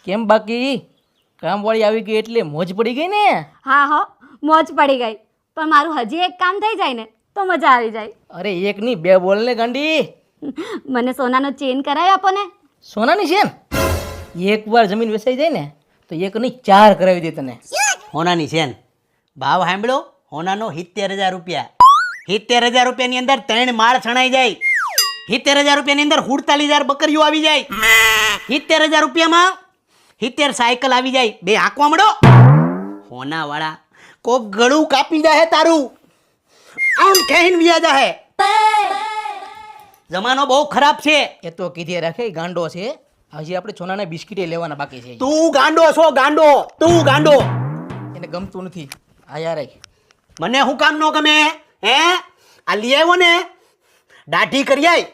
કેમ બાકી કામવાળી આવી ગઈ એટલે મોજ પડી ગઈ ને? હા હો, મોજ પડી ગઈ. પણ મારું હજી એક કામ થઈ જાય ને તો મજા આવી જાય. અરે એક નહીં બે બોલ ને ગાંડી. મને સોનાનો ચેન કરાવી આપો ને. સોનાની છે ને એકવાર જમીન વેચાઈ જાય ને તો એક નહીં 4 કરાવી દે તને. હોનાની છે ને ભાવ સાંભળો, હોનાનો 70,000 રૂપિયા. 70,000 રૂપિયાની અંદર 3 માળ છણાઈ જાય. 70,000 રૂપિયાની અંદર 47,000 બકરીઓ આવી જાય. 70,000 રૂપિયામાં 70 સાયકલ આવી જાય. બે હાંકવા મળો. હોના વાળા કોક ગળું કાપી જાય તારું, આમ કહીને વ્યા જાય. જમાનો બહુ ખરાબ છે. એ તો કીધે રાખે ગાંડો છે. હજી આપણે સોનાના બિસ્કીટે લેવાના બાકી છે. તું ગાંડો છો, ગાંડો. તું ગાંડો. એને ગમતું નથી. હા યાર મને હું કામ ન ગમે હે? આ લઈ આવ્યો ને દાઢી કરી આય.